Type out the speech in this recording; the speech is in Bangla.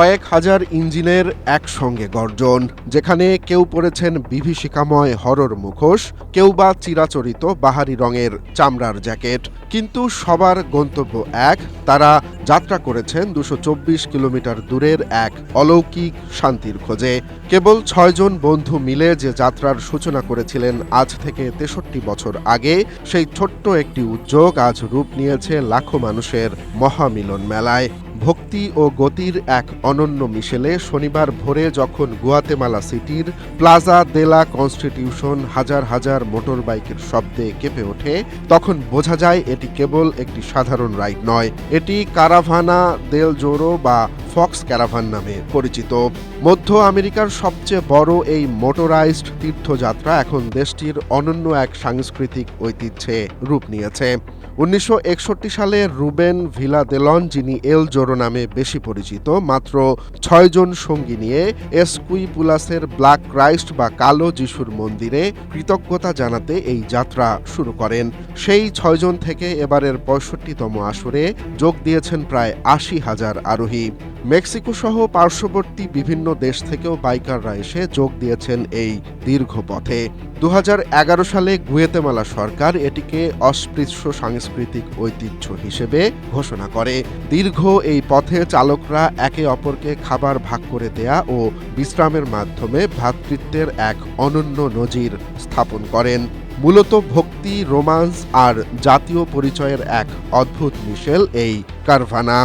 কয়েক হাজার ইঞ্জিনের একসঙ্গে গর্জন, যেখানে কেউ পরেছেন বিভীষিকাময় হরর মুখোশ, কেউ বা চিরাচরিত বাহারি রঙের চামড়ার জ্যাকেট। কিন্তু সবার গন্তব্য এক, তারা যাত্রা করেছেন ২২৪ কিলোমিটার দূরের এক অলৌকিক শান্তির খোঁজে। কেবল ৬ জন বন্ধু মিলে যে যাত্রার সূচনা করেছিলেন আজ থেকে ৬৩ বছর আগে, সেই ছোট্ট একটি উদ্যোগ আজ রূপ নিয়েছে লাখো মানুষের মহামিলন মেলায়। ভক্তি ও গতির এক অনন্য মিশেলে শনিবার ভোরে যখন গুয়াতেমালা সিটির প্লাজা দে লা কনস্টিটিউশন হাজার হাজার মোটরবাইকের শব্দে কেঁপে ওঠে, তখন বোঝা যায় এটি কেবল একটি সাধারণ রাইড নয়, এটি কারাভানা দেল জোরো বা ফক্স ক্যারাভান নামে পরিচিত। মধ্য আমেরিকার সবচেয়ে বড় এই মোটরাইজড তীর্থযাত্রা এখন দেশটির অনন্য এক সাংস্কৃতিক ঐতিহ্যে রূপ নিয়েছে। ১৯৬১ সালে রুবেন ভিলাদেলন, যিনি এল জোরো নামে বেশি পরিচিত, মাত্র ৬ জন সঙ্গী নিয়ে এসকুইপুলাসের ব্ল্যাক ক্রাইস্ট বা কালো যিশুর মন্দিরে কৃতজ্ঞতা জানাতে এই যাত্রা শুরু করেন। সেই ৬ জন থেকে এবারের ৬৫তম আসরে যোগ দিয়েছেন প্রায় ৮০,০০০ আরোহী। মেক্সিকো সহ পার্শ্ববর্তী বিভিন্ন দেশ থেকেও বাইকাররা এসে যোগ দিয়েছেন এই দীর্ঘ পথে। ২০১১ সালে গুয়াতেমালা সরকার এটিকে অস্পৃশ্য সাংস্কৃতিক ঐতিহ্য হিসেবে ঘোষণা করে। দীর্ঘ এই পথে চালকরা একে অপরকে খাবার ভাগ করে দেয়া ও বিশ্রামের মাধ্যমে ভ্রাতৃত্বের এক অনন্য নজির স্থাপন করেন। মূলত ভক্তি, রোমান্স আর জাতীয় পরিচয়ের এক অদ্ভুত মিশেল এই কারভানা।